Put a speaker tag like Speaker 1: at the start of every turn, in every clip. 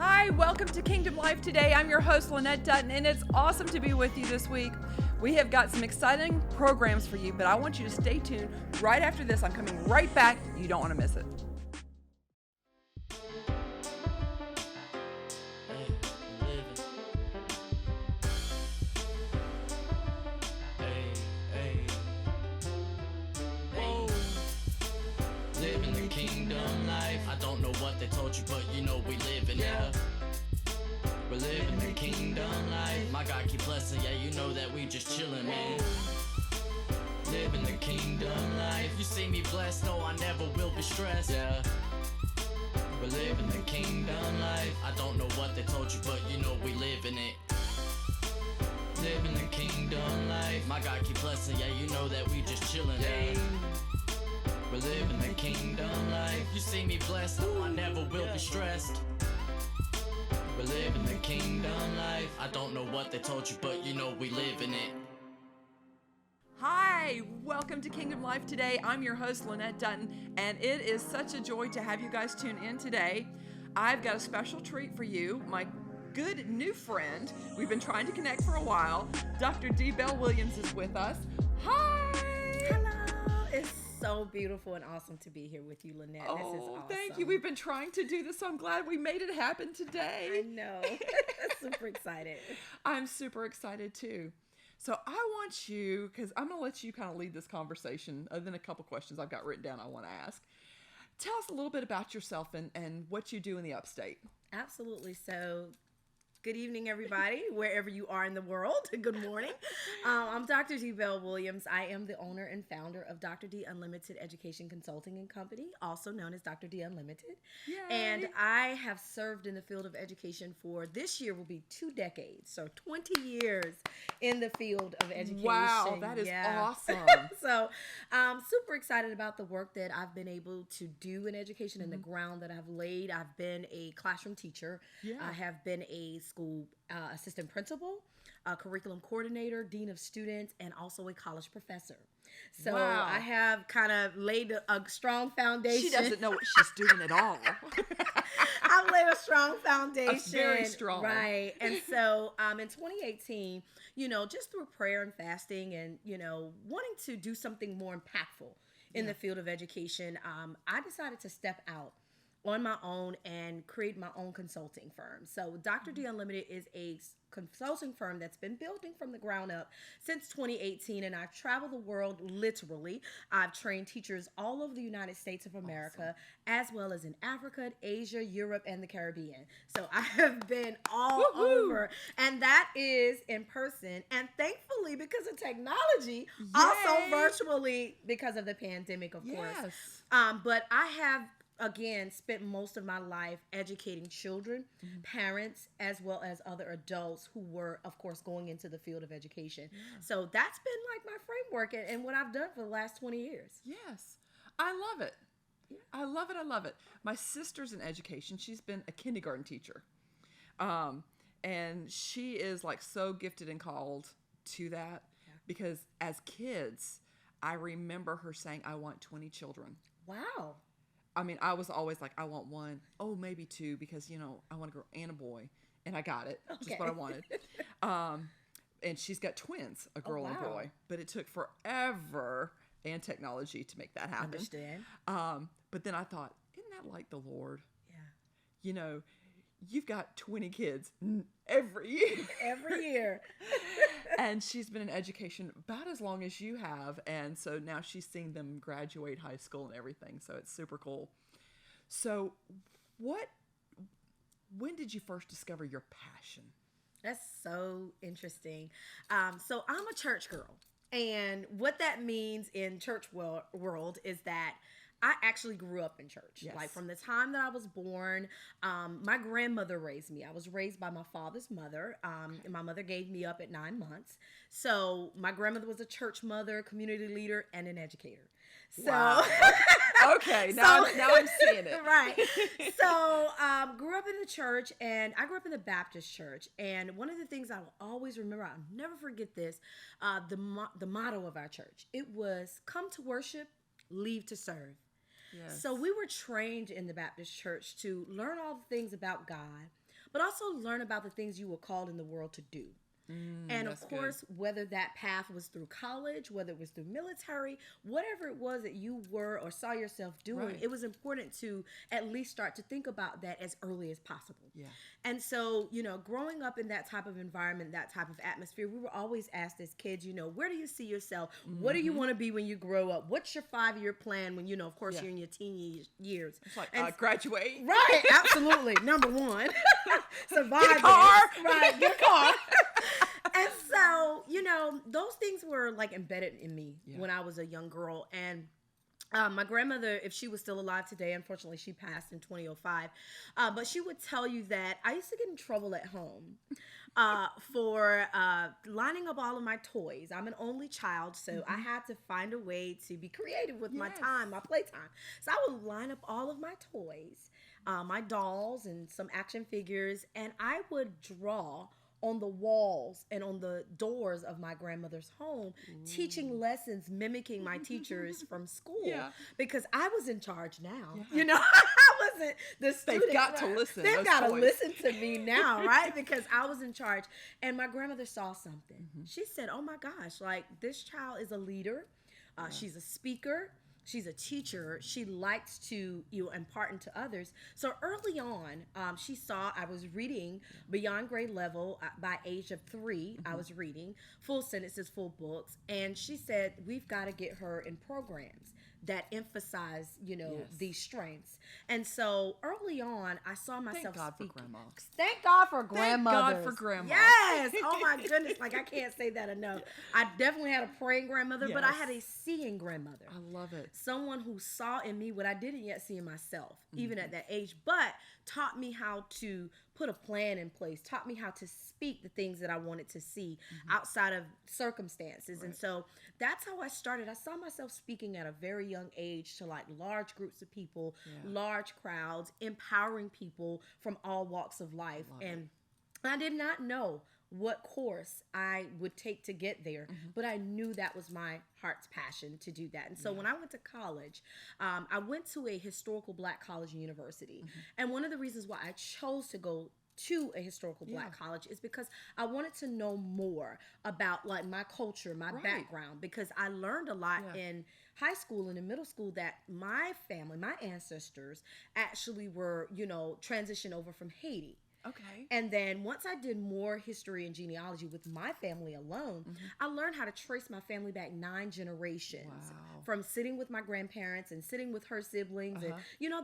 Speaker 1: Hi, welcome to Kingdom Life Today. I'm your host, Lynette Dutton, and it's awesome to be with you this week. We have got some exciting programs for you, but I want you to stay tuned. Right after this, I'm coming right back. You don't want to miss it.
Speaker 2: Living the kingdom life. I don't know what they told you, but you know we live in it. We're living the kingdom life. My God keep blessing, yeah, you know that we just chillin', man. Living the kingdom life. You see me blessed, no, I never will be stressed, yeah. We're living the kingdom life. I don't know what they told you, but you know we live in it. Living the kingdom life. My God keep blessing, yeah, you know that we just chillin', man. We're living the kingdom life. You see me blessed, no, I never will be stressed. We're living the kingdom life. I don't know what they told you, but you know we live in it.
Speaker 1: Hi, welcome to Kingdom Life Today. I'm your host, Lynette Dutton, and it is such a joy to have you guys tune in today. I've got a special treat for you. My good new friend, we've been trying to connect for a while, Dr. Dee Bell-Williams is with us. Hi!
Speaker 3: Hello! It's so beautiful and awesome to be here with you, Lynette. This is awesome.
Speaker 1: Thank you. We've been trying to do this, so I'm glad we made it happen today.
Speaker 3: I know. Super excited.
Speaker 1: I'm super excited too. So I want you, because I'm going to let you kind of lead this conversation, other than a couple questions I've got written down I want to ask. Tell us a little bit about yourself and what you do in the upstate.
Speaker 3: Absolutely. So, good evening, everybody, wherever you are in the world. Good morning. I'm Dr. Dee Bell-Williams. I am the owner and founder of Dr. D Unlimited Education Consulting and Company, also known as Dr. D Unlimited.
Speaker 1: Yay.
Speaker 3: And I have served in the field of education for this year will be 2 decades, so 20 years in the field of education.
Speaker 1: Wow, that is awesome.
Speaker 3: So I'm super excited about the work that I've been able to do in education and the ground that I've laid. I've been a classroom teacher. Yeah. I have been a school assistant principal, a curriculum coordinator, dean of students, and also a college professor. So
Speaker 1: wow.
Speaker 3: I have kind of laid a strong foundation.
Speaker 1: She doesn't know what she's doing at all.
Speaker 3: I've laid a strong foundation.
Speaker 1: Very strong.
Speaker 3: Right. And so in 2018, just through prayer and fasting and, wanting to do something more impactful in the field of education, I decided to step out on my own and create my own consulting firm. So Dr. D Unlimited is a consulting firm that's been building from the ground up since 2018, and I've traveled the world literally. I've trained teachers all over the United States of America, as well as in Africa, Asia, Europe, and the Caribbean. So I have been all over, and that is in person, and thankfully because of technology, also virtually because of the pandemic, of course. But I have again, spent most of my life educating children, parents, as well as other adults who were, of course, going into the field of education. Yeah. So that's been like my framework and what I've done for the last 20 years.
Speaker 1: Yes. I love it. Yeah. I love it. I love it. My sister's in education. She's been a kindergarten teacher. And she is like so gifted and called to that because as kids, I remember her saying, I want 20 children.
Speaker 3: Wow.
Speaker 1: I mean, I was always like, I want 1, maybe 2, because, I want a girl and a boy. And I got it, just what I wanted. And she's got twins, a girl and a boy. But it took forever and technology to make that happen.
Speaker 3: Understand.
Speaker 1: But then I thought, isn't that like the Lord?
Speaker 3: Yeah.
Speaker 1: You've got 20 kids every year.
Speaker 3: Every year.
Speaker 1: And she's been in education about as long as you have. And so now she's seeing them graduate high school and everything. So it's super cool. So when did you first discover your passion?
Speaker 3: That's so interesting. So I'm a church girl. And what that means in church world is that I actually grew up in church. Yes. Like from the time that I was born, my grandmother raised me. I was raised by my father's mother. And my mother gave me up at 9 months. So my grandmother was a church mother, community leader, and an educator. So
Speaker 1: wow. Okay, now I'm seeing it.
Speaker 3: Right. So grew up in the church, and I grew up in the Baptist church. And one of the things I will always remember, I'll never forget this, the motto of our church. It was, come to worship, leave to serve.
Speaker 1: Yes.
Speaker 3: So we were trained in the Baptist church to learn all the things about God, but also learn about the things you were called in the world to do. And of course, whether that path was through college, whether it was through military, whatever it was that you were or saw yourself doing, it was important to at least start to think about that as early as possible.
Speaker 1: Yeah.
Speaker 3: And so, growing up in that type of environment, that type of atmosphere, we were always asked as kids, where do you see yourself? What do you want to be when you grow up? What's your 5-year plan when, of course, you're in your teen years?
Speaker 1: It's like graduate.
Speaker 3: Right. Absolutely. Number one. Survive.
Speaker 1: Get a car.
Speaker 3: Right. Get a car. And so, those things were like embedded in me when I was a young girl. And my grandmother, if she was still alive today, unfortunately she passed in 2005, but she would tell you that I used to get in trouble at home for lining up all of my toys. I'm an only child, so I had to find a way to be creative with my time, my playtime. So I would line up all of my toys, my dolls and some action figures, and I would draw on the walls and on the doors of my grandmother's home, teaching lessons, mimicking my teachers from school, because I was in charge now. I wasn't the student.
Speaker 1: They've got to listen.
Speaker 3: They've got to listen to me now, right? Because I was in charge. And my grandmother saw something. She said, oh my gosh, like this child is a leader. She's a speaker. She's a teacher. She likes to impart into others. So early on, she saw I was reading beyond grade level. By age of 3, I was reading full sentences, full books. And she said, we've got to get her in programs that emphasize, these strengths. And so early on, I saw myself
Speaker 1: Thank God
Speaker 3: speaking.
Speaker 1: for grandma.
Speaker 3: Thank God for grandmothers.
Speaker 1: Thank God for grandma.
Speaker 3: Yes. Oh my goodness. Like I can't say that enough. I definitely had a praying grandmother, but I had a seeing grandmother.
Speaker 1: I love it.
Speaker 3: Someone who saw in me what I didn't yet see in myself, even at that age, but taught me how to put a plan in place, taught me how to speak the things that I wanted to see outside of circumstances. And so that's how I started. I saw myself speaking at a very young age to like large groups of people, large crowds, empowering people from all walks of life. And I did not know what course I would take to get there, but I knew that was my heart's passion to do that. And so when I went to college, I went to a historical Black college and university. And one of the reasons why I chose to go to a historical Black college is because I wanted to know more about like my culture, my background, because I learned a lot in high school and in middle school that my family, my ancestors actually were, transitioned over from Haiti.
Speaker 1: Okay.
Speaker 3: And then once I did more history and genealogy with my family alone, I learned how to trace my family back 9 generations from sitting with my grandparents and sitting with her siblings. And,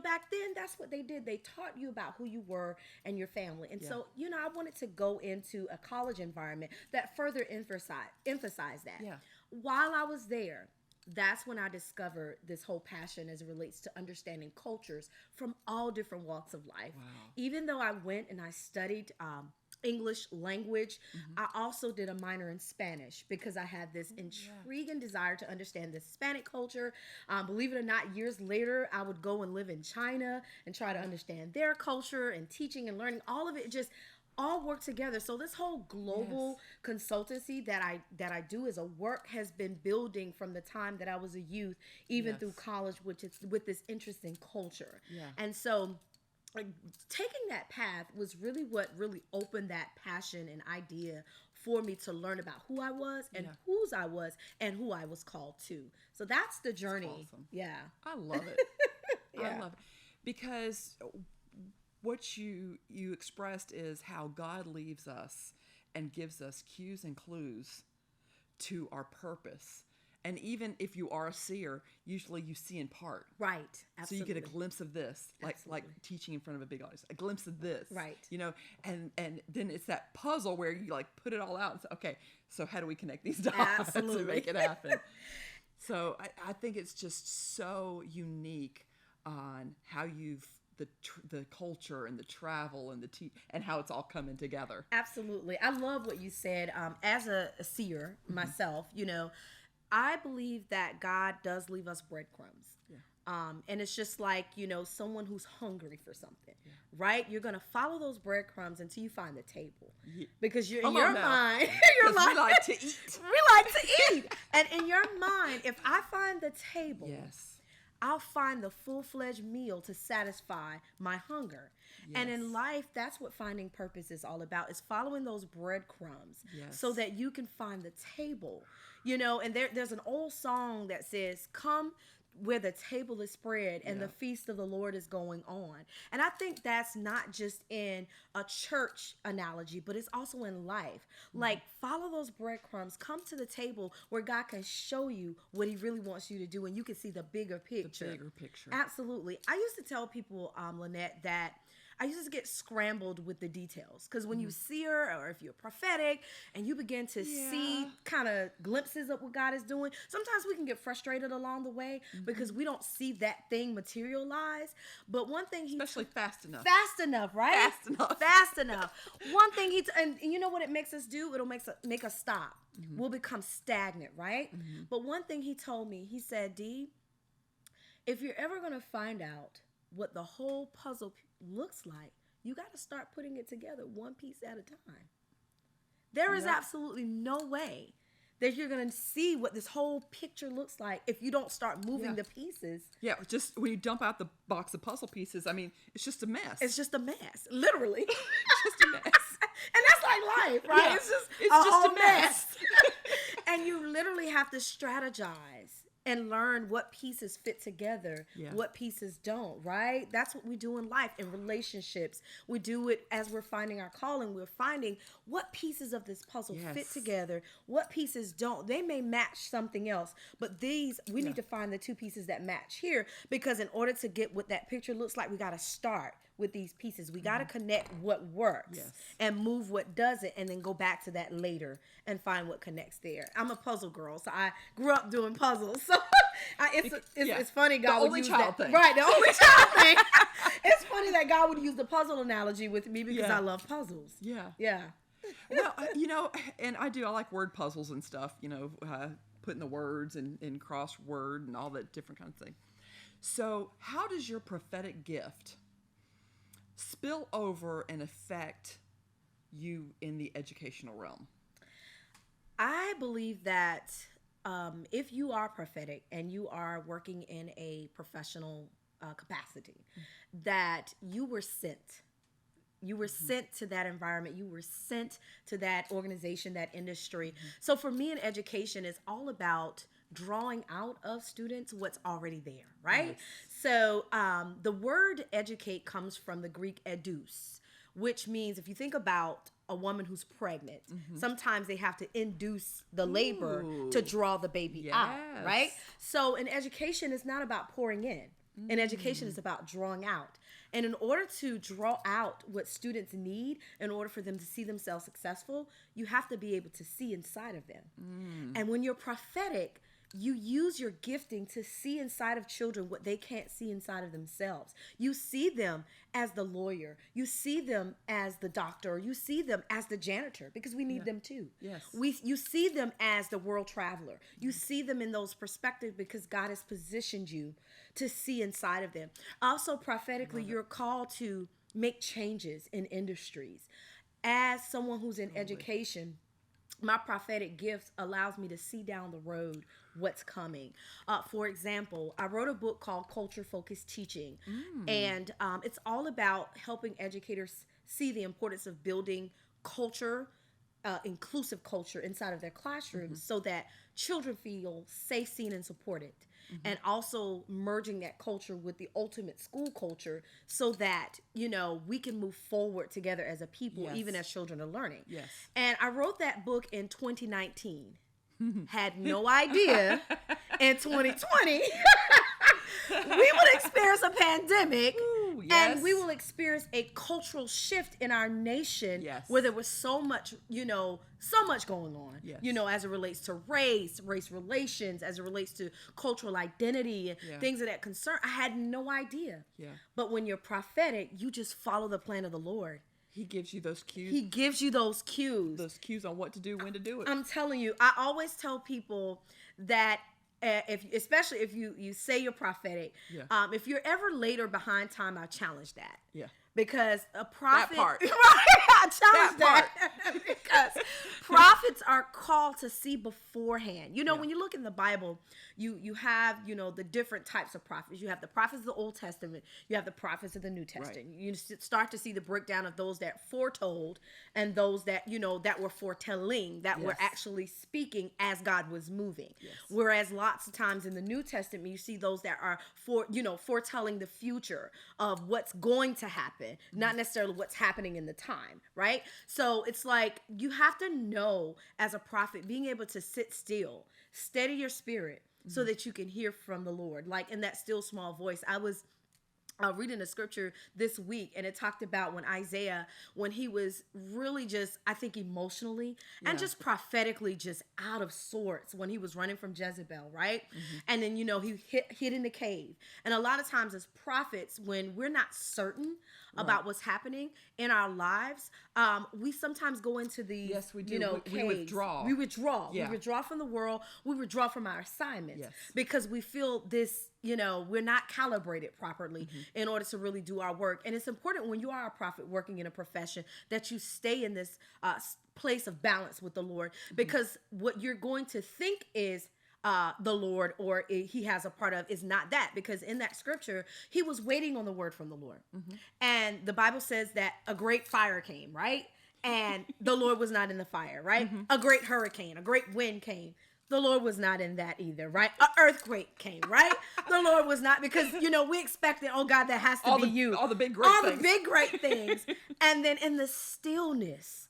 Speaker 3: back then, that's what they did. They taught you about who you were and your family. And so, I wanted to go into a college environment that further emphasized that. Yeah. While I was there, that's when I discovered this whole passion as it relates to understanding cultures from all different walks of life. Wow. Even though I went and I studied English language, I also did a minor in Spanish because I had this intriguing desire to understand the Hispanic culture. Believe it or not, years later, I would go and live in China and try to understand their culture, and teaching and learning, all of it just all work together. So this whole global consultancy that I do as a work has been building from the time that I was a youth, even through college, which is with this interest in culture. Yeah. And so taking that path was really what really opened that passion and idea for me to learn about who I was and whose I was and who I was called to. So that's the journey.
Speaker 1: That's awesome.
Speaker 3: Yeah.
Speaker 1: I love it. I love it. Because what you expressed is how God leaves us and gives us cues and clues to our purpose. And even if you are a seer, usually you see in part.
Speaker 3: Right. Absolutely.
Speaker 1: So you get a glimpse of this, like teaching in front of a big audience, a glimpse of this.
Speaker 3: Right.
Speaker 1: And then it's that puzzle where you like put it all out and say, okay, so how do we connect these dots to make it happen? So I think it's just so unique on how you've the culture and the travel and and how it's all coming together.
Speaker 3: Absolutely. I love what you said. As a seer myself, I believe that God does leave us breadcrumbs. Yeah. And it's just like, someone who's hungry for something, right? You're going to follow those breadcrumbs until you find the table. Yeah. Because you're in your mind,
Speaker 1: we like to eat.
Speaker 3: We like to eat. And in your mind, if I find the table, I'll find the full-fledged meal to satisfy my hunger. Yes. And in life, that's what finding purpose is all about, is following those breadcrumbs so that you can find the table. And there's an old song that says, come where the table is spread and the feast of the Lord is going on. And I think that's not just in a church analogy, but it's also in life. Like, follow those breadcrumbs, come to the table where God can show you what he really wants you to do, and you can see the bigger picture.
Speaker 1: The bigger picture.
Speaker 3: Absolutely. I used to tell people, Lynette, that I used to get scrambled with the details, because when you see her, or if you're prophetic and you begin to see kind of glimpses of what God is doing, sometimes we can get frustrated along the way because we don't see that thing materialize. But one thing
Speaker 1: especially fast enough,
Speaker 3: right? Fast enough. One thing and you know what it makes us do? It'll make us stop. We'll become stagnant, right? But one thing he told me, he said, Dee, if you're ever going to find out what the whole puzzle looks like, you got to start putting it together one piece at a time. There is absolutely no way that you're going to see what this whole picture looks like if you don't start moving the pieces. Yeah,
Speaker 1: just when you dump out the box of puzzle pieces, I mean, it's just a mess.
Speaker 3: It's just a mess, literally.
Speaker 1: It's just a mess.
Speaker 3: And that's like life, right?
Speaker 1: Yeah.
Speaker 3: It's just
Speaker 1: a mess.
Speaker 3: And you literally have to strategize and learn what pieces fit together, what pieces don't, right? That's what we do in life, in relationships. We do it as we're finding our calling. We're finding what pieces of this puzzle fit together, what pieces don't. They may match something else, but we need to find the two pieces that match here, because in order to get what that picture looks like, we got to start with these pieces. We got to connect what works and move what doesn't, and then go back to that later and find what connects there. I'm a puzzle girl, so I grew up doing puzzles. So it's funny God would use that thing. Right, the only child thing. It's funny that God would use the puzzle analogy with me because I love puzzles. Yeah.
Speaker 1: Well, and I like word puzzles and stuff, putting the words in crossword and all that different kind of thing. So how does your prophetic gift spill over and affect you in the educational realm?
Speaker 3: I believe that if you are prophetic and you are working in a professional capacity, that you were sent. You were sent to that environment. You were sent to that organization, that industry. So for me in education, it's all about drawing out of students what's already there, right? Yes. So the word educate comes from the Greek edus, which means, if you think about a woman who's pregnant, sometimes they have to induce the labor to draw the baby out, right? So in education, it's not about pouring in. In education, it's about drawing out. And in order to draw out what students need, in order for them to see themselves successful, you have to be able to see inside of them. And when you're prophetic, you use your gifting to see inside of children what they can't see inside of themselves. You see them as the lawyer. You see them as the doctor. You see them as the janitor, because we need them too. Yes. You see them as the world traveler. You see them in those perspectives because God has positioned you to see inside of them. Also, prophetically, you're called to make changes in industries. As someone who's in education, my prophetic gift allows me to see down the road what's coming. For example, I wrote a book called Culture Focused Teaching, and it's all about helping educators see the importance of building culture, inclusive culture inside of their classrooms, so that children feel safe, seen, and supported. And also merging that culture with the ultimate school culture, so that, we can move forward together as a people, even as children are learning. Yes. And I wrote that book in 2019. Had no idea in 2020 we would experience a pandemic. Ooh, yes. And we will experience a cultural shift in our nation, where there was so much going on, as it relates to race relations, as it relates to cultural identity, and things of that concern. I had no idea. But when you're prophetic, you just follow the plan of the Lord.
Speaker 1: He gives you those cues.
Speaker 3: He gives you those cues.
Speaker 1: Those cues on what to do, when to do it.
Speaker 3: I'm telling you, I always tell people that especially if you say you're prophetic, if you're ever late or behind time, I challenge that. Because a prophet,
Speaker 1: part.
Speaker 3: right? I challenge
Speaker 1: That
Speaker 3: that. Because prophets are called to see beforehand. You know, when you look in the Bible, you have, you know, the different types of prophets. You have the prophets of the Old Testament. You have the prophets of the New Testament. Right. You start to see the breakdown of those that foretold and those that, you know, that were foretelling, that were actually speaking as God was moving. Yes. Whereas lots of times in the New Testament, you see those that are foretelling the future of what's going to happen, not necessarily what's happening in the time, right? So it's like you have to know as a prophet, being able to sit still, steady your spirit so that you can hear from the Lord. Like in that still small voice, I was reading a scripture this week, and it talked about when Isaiah, when he was really just, I think emotionally and just prophetically just out of sorts when he was running from Jezebel, right? And then, you know, he hid in the cave. And a lot of times as prophets, when we're not certain about what's happening in our lives, we sometimes go into the,
Speaker 1: we do.
Speaker 3: You know,
Speaker 1: we withdraw.
Speaker 3: We withdraw.
Speaker 1: Yeah.
Speaker 3: We withdraw from the world. We withdraw from our assignments because we feel this, you know, we're not calibrated properly in order to really do our work. And it's important when you are a prophet working in a profession that you stay in this place of balance with the Lord, because what you're going to think is the Lord or he has a part of is not that, because in that scripture, he was waiting on the word from the Lord. And the Bible says that a great fire came, right? And the Lord was not in the fire, right? A great hurricane, a great wind came. The Lord was not in that either, right? An earthquake came, right? The Lord was not, because, you know, we expected, oh God, that has to be you.
Speaker 1: All the big great things.
Speaker 3: The big great things. And then in the stillness,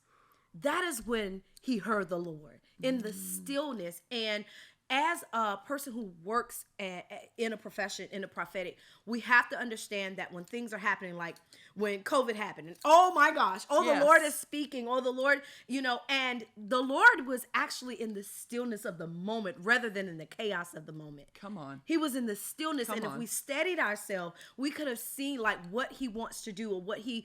Speaker 3: that is when he heard the Lord. In the stillness. And as a person who works in a profession, in a prophetic, we have to understand that when things are happening, like when COVID happened, and oh my gosh, the Lord is speaking, the Lord, you know, and the Lord was actually in the stillness of the moment rather than in the chaos of the moment.
Speaker 1: Come on.
Speaker 3: He was in the stillness. And if we steadied ourselves, we could have seen like what he wants to do or what he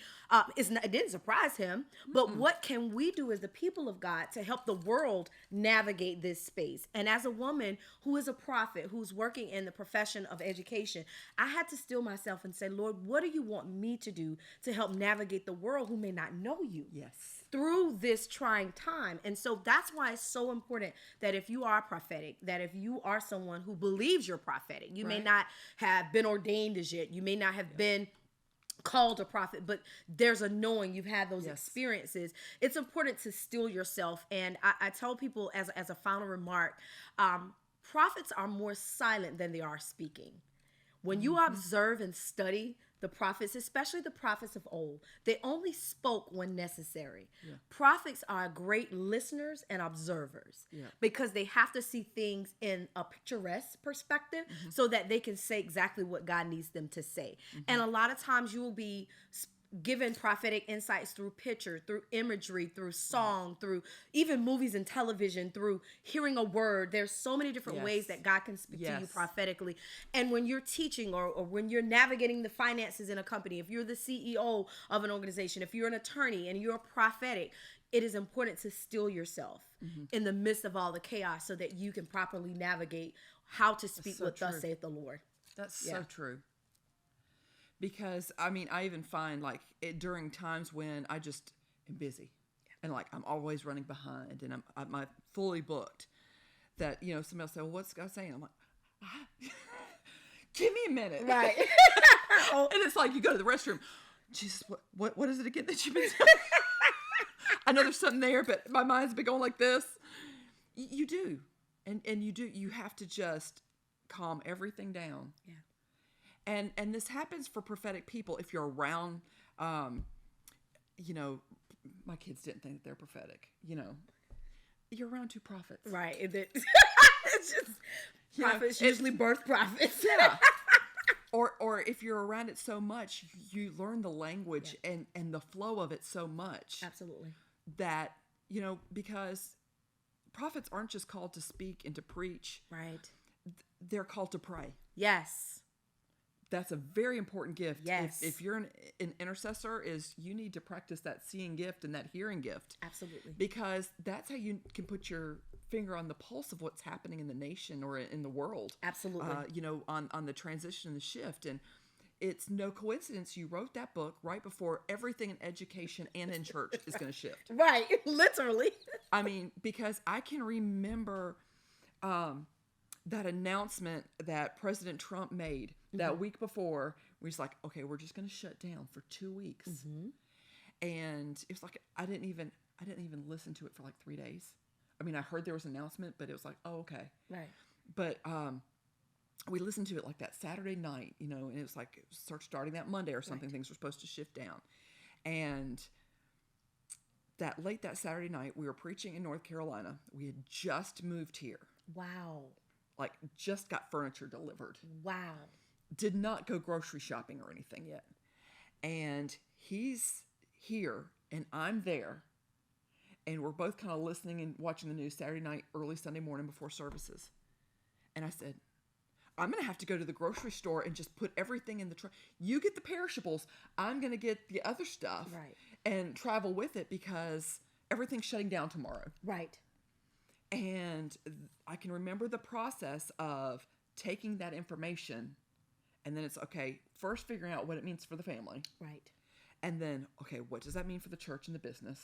Speaker 3: it didn't surprise him, but what can we do as the people of God to help the world navigate this space? And as a woman who is a prophet, who's working in the profession of education, I had to still myself and say, Lord, what do you want me to do to help navigate the world who may not know you through this trying time? And so that's why it's so important that if you are prophetic, that if you are someone who believes you're prophetic, you may not have been ordained as yet, you may not have been called a prophet, but there's a knowing, you've had those experiences. It's important to still yourself. And I tell people as a final remark, prophets are more silent than they are speaking. When you observe and study the prophets, especially the prophets of old, they only spoke when necessary. Prophets are great listeners and observers because they have to see things in a picturesque perspective so that they can say exactly what God needs them to say. And a lot of times you will be given prophetic insights through picture, through imagery, through song, through even movies and television, through hearing a word. There's so many different ways that God can speak to you prophetically. And when you're teaching or when you're navigating the finances in a company, if you're the CEO of an organization, if you're an attorney and you're prophetic, it is important to still yourself in the midst of all the chaos so that you can properly navigate how to speak what thus saith the Lord.
Speaker 1: That's so true. Because, I mean, I even find, like, during times when I just am busy and, like, I'm always running behind and I'm fully booked, that, you know, somebody else say, well, what's God saying? I'm like, give me a minute.
Speaker 3: Right.
Speaker 1: And it's like you go to the restroom. Jesus, what is it again that you've been saying? I know there's something there, but my mind's been going like this. You do. And you do. You have to just calm everything down.
Speaker 3: Yeah.
Speaker 1: And this happens for prophetic people if you're around, you know, my kids didn't think that they're prophetic, you know. You're around two prophets.
Speaker 3: Right. It's just prophets usually birth prophets.
Speaker 1: Yeah. Or if you're around it so much, you learn the language and the flow of it so much.
Speaker 3: Absolutely.
Speaker 1: That, you know, because prophets aren't just called to speak and to preach.
Speaker 3: Right.
Speaker 1: They're called to pray.
Speaker 3: Yes.
Speaker 1: That's a very important gift.
Speaker 3: Yes.
Speaker 1: If you're an intercessor, you need to practice that seeing gift and that hearing gift.
Speaker 3: Absolutely.
Speaker 1: Because that's how you can put your finger on the pulse of what's happening in the nation or in the world.
Speaker 3: Absolutely.
Speaker 1: You know, on the transition and the shift. And it's no coincidence you wrote that book right before everything in education and in church is going to shift.
Speaker 3: Right. Literally.
Speaker 1: I mean, because I can remember that announcement that President Trump made that week before. Where he's like, okay, we're just going to shut down for 2 weeks. And it was like, I didn't even listen to it for like 3 days. I mean, I heard there was an announcement, but it was like, oh, okay.
Speaker 3: Right.
Speaker 1: But we listened to it like that Saturday night, you know, and it was like starting that Monday or something. Right. Things were supposed to shift down. And that Saturday night, we were preaching in North Carolina. We had just moved here.
Speaker 3: Wow.
Speaker 1: Like just got furniture delivered.
Speaker 3: Wow.
Speaker 1: Did not go grocery shopping or anything yet. And he's here and I'm there. And we're both kind of listening and watching the news Saturday night, early Sunday morning before services. And I said, I'm going to have to go to the grocery store and just put everything in the truck. You get the perishables. I'm going to get the other stuff.
Speaker 3: Right.
Speaker 1: And travel with it because everything's shutting down tomorrow.
Speaker 3: Right.
Speaker 1: And I can remember the process of taking that information and then it's, okay, first figuring out what it means for the family.
Speaker 3: Right.
Speaker 1: And then, okay, what does that mean for the church and the business?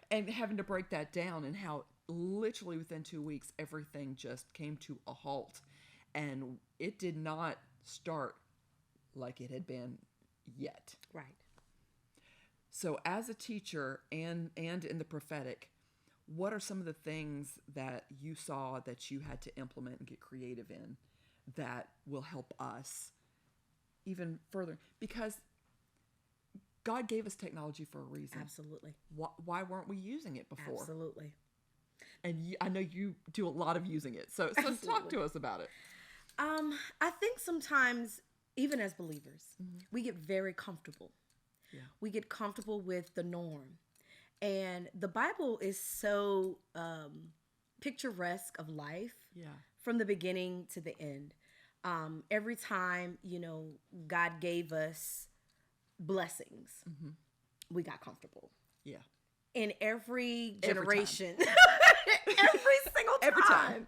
Speaker 1: And having to break that down and how literally within 2 weeks, everything just came to a halt. And it did not start like it had been yet.
Speaker 3: Right.
Speaker 1: So as a teacher and in the prophetic, what are some of the things that you saw that you had to implement and get creative in that will help us even further? Because God gave us technology for a reason.
Speaker 3: Absolutely.
Speaker 1: Why weren't we using it before?
Speaker 3: Absolutely.
Speaker 1: And I know you do a lot of using it. So talk to us about it.
Speaker 3: I think sometimes, even as believers, we get very comfortable. Yeah. We get comfortable with the norm. And the Bible is so picturesque of life from the beginning to the end. Every time, God gave us blessings, we got comfortable. Yeah. In every generation. Every single time. Every time.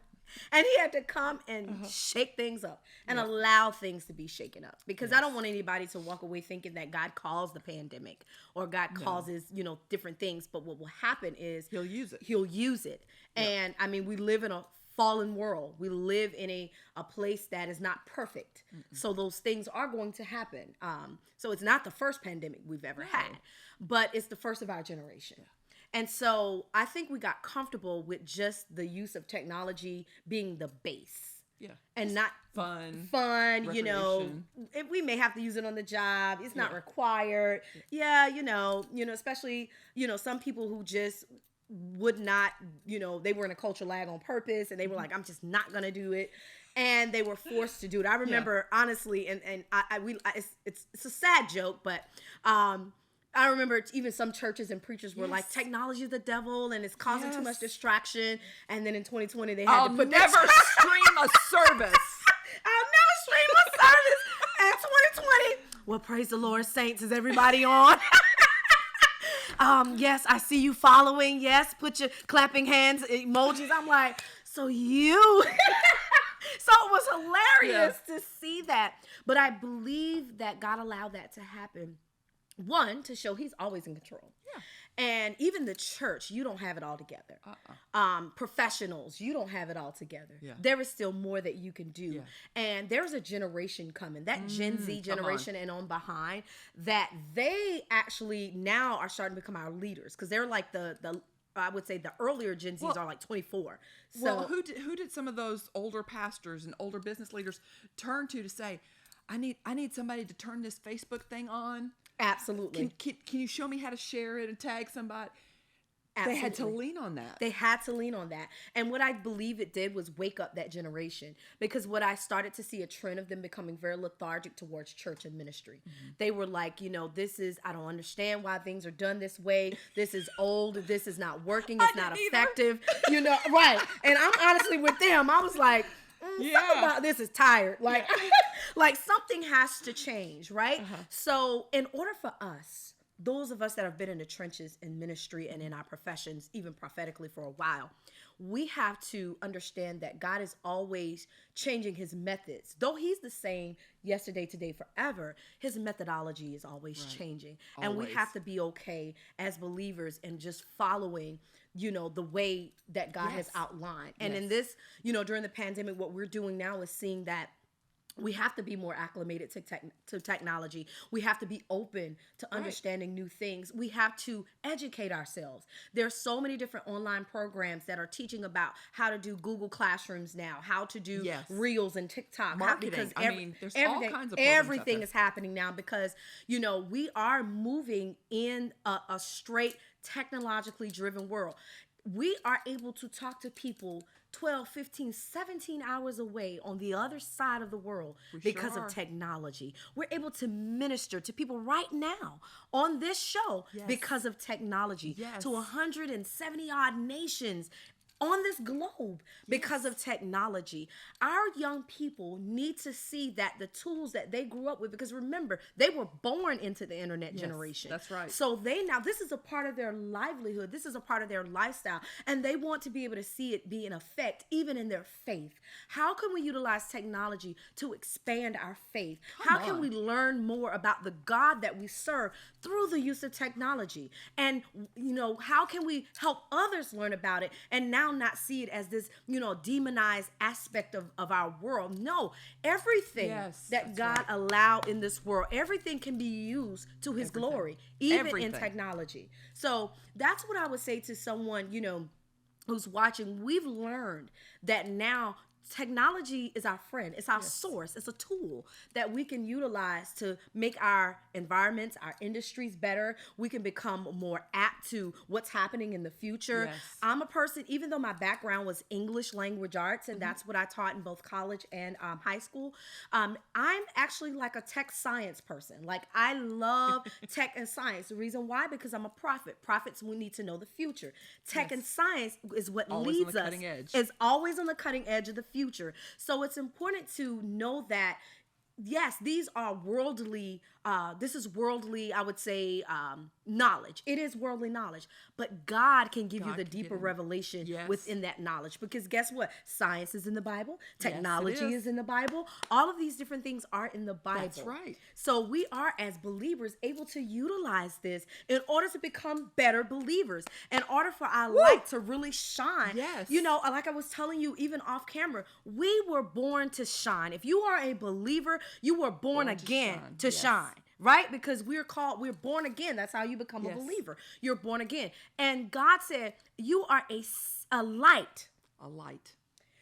Speaker 3: And he had to come and shake things up and allow things to be shaken up. Because I don't want anybody to walk away thinking that God caused the pandemic or God causes, different things. But what will happen is
Speaker 1: He'll use it.
Speaker 3: He'll use it. Yeah. And I mean, we live in a fallen world. We live in a place that is not perfect. So those things are going to happen. So it's not the first pandemic we've ever had, but it's the first of our generation. Yeah. And so I think we got comfortable with just the use of technology being the base. Yeah. And not
Speaker 1: fun,
Speaker 3: we may have to use it on the job. It's not required. Yeah, especially, some people who just would not, they were in a culture lag on purpose and they were like, I'm just not going to do it. And they were forced to do it. I remember honestly, and it's a sad joke, but, I remember even some churches and preachers were like, technology is the devil and it's causing too much distraction. And then in 2020, they had to put
Speaker 1: never stream a service.
Speaker 3: I'll never stream a service. And 2020, well, praise the Lord, saints. Is everybody on? Yes, I see you following. Yes, put your clapping hands emojis. I'm like, so you. So it was hilarious to see that. But I believe that God allowed that to happen. One, to show he's always in control. Yeah. And even the church, you don't have it all together. Professionals, you don't have it all together. Yeah. There is still more that you can do. Yeah. And there's a generation coming, that Gen Z generation and on behind, that they actually now are starting to become our leaders. Because they're like the I would say the earlier Gen Zs are like 24. So,
Speaker 1: well, who did some of those older pastors and older business leaders turn to say, I need somebody to turn this Facebook thing on?
Speaker 3: Absolutely.
Speaker 1: Can you show me how to share it and tag somebody?
Speaker 3: Absolutely.
Speaker 1: They had to lean on that.
Speaker 3: They had to lean on that. And what I believe it did was wake up that generation. Because what I started to see a trend of them becoming very lethargic towards church and ministry. They were like, I don't understand why things are done this way. This is old. This is not working. It's not effective. Right. And I'm honestly with them. I was like, something about this is tired. Like, like something has to change, right? So in order for us those of us that have been in the trenches in ministry and in our professions, even prophetically for a while, we have to understand that God is always changing his methods. Though he's the same yesterday, today, forever, his methodology is always changing. And we have to be okay as believers and just following, the way that God has outlined. And in this, during the pandemic, what we're doing now is seeing that we have to be more acclimated to technology. We have to be open to understanding new things. We have to educate ourselves. There's so many different online programs that are teaching about how to do Google Classrooms now, how to do Reels and TikTok.
Speaker 1: Marketing. There's all kinds of programs
Speaker 3: everything is happening now because, we are moving in a straight technologically driven world. We are able to talk to people 12, 15, 17 hours away on the other side of the world because of technology. We're able to minister to people right now on this show because of technology to 170 odd nations on this globe because of technology. Our young people need to see that the tools that they grew up with, because remember, they were born into the internet generation.
Speaker 1: That's right.
Speaker 3: So this is a part of their livelihood. This is a part of their lifestyle. And they want to be able to see it be in effect, even in their faith. How can we utilize technology to expand our faith? How can we learn more about the God that we serve through the use of technology? And, how can we help others learn about it and now not see it as this, demonized aspect of our world? No, everything that God allowed in this world, everything can be used to his glory, even in technology. So that's what I would say to someone, who's watching. We've learned that now technology is our friend. It's our source. It's a tool that we can utilize to make our environments, our industries better. We can become more apt to what's happening in the future.
Speaker 1: Yes.
Speaker 3: I'm a person, even though my background was English language arts, and that's what I taught in both college and high school, I'm actually like a tech science person. Like, I love tech and science. The reason why? Because I'm a prophet. Prophets, we need to know the future. Tech and science is what
Speaker 1: always
Speaker 3: leads
Speaker 1: on the
Speaker 3: us.
Speaker 1: cutting edge.
Speaker 3: It's always on the cutting edge of the future. So it's important to know that, yes, these are worldly, this is worldly, I would say, knowledge. It is worldly knowledge, but God can give you the deeper revelation within that knowledge. Because guess what? Science is in the Bible. Technology is in the Bible. All of these different things are in the Bible.
Speaker 1: That's right.
Speaker 3: So we are, as believers, able to utilize this in order to become better believers, in order for our light to really shine.
Speaker 1: Yes.
Speaker 3: Like I was telling you, even off camera, we were born to shine. If you are a believer, you were born again to shine. Right? Because we're born again. That's how you become a believer. You're born again. And God said, you are a light.
Speaker 1: A light.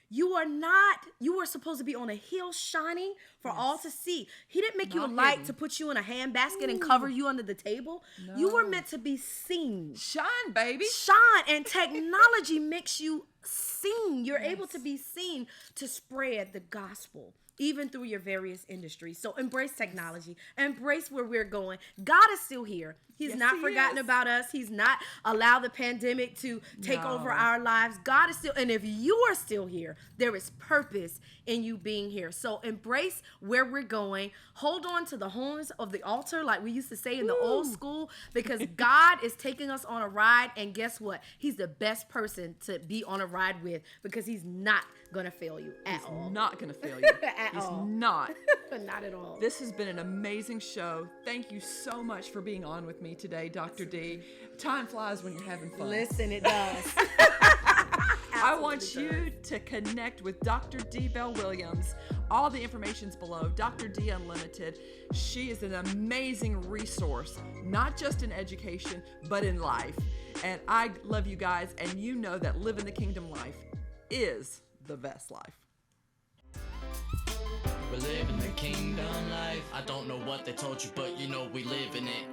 Speaker 3: You are supposed to be on a hill shining for all to see. He didn't make you a light hidden to put you in a handbasket and cover you under the table. No. You were meant to be seen.
Speaker 1: Shine, baby.
Speaker 3: Shine. And technology makes you seen. You're able to be seen to spread the gospel, even through your various industries. So embrace technology. Embrace where we're going. God is still here. He's not forgotten about us. He's not allowed the pandemic to take over our lives. God is still, and if you are still here, there is purpose in you being here. So embrace where we're going. Hold on to the horns of the altar, like we used to say in the old school, because God is taking us on a ride. And guess what? He's the best person to be on a ride with, because he's not going to fail you at all.
Speaker 1: He's not going to fail you.
Speaker 3: He's
Speaker 1: not.
Speaker 3: Not at all.
Speaker 1: This has been an amazing show. Thank you so much for being on with me today, Dr. D. Time flies when you're having fun.
Speaker 3: Listen, it does.
Speaker 1: I want you to connect with Dr. Dee Bell-Williams. All the information's below. Dr. D Unlimited. She is an amazing resource, not just in education, but in life. And I love you guys, and you know that living the kingdom life is the best life.
Speaker 2: We're living the kingdom life. I don't know what they told you, but you know we live in it.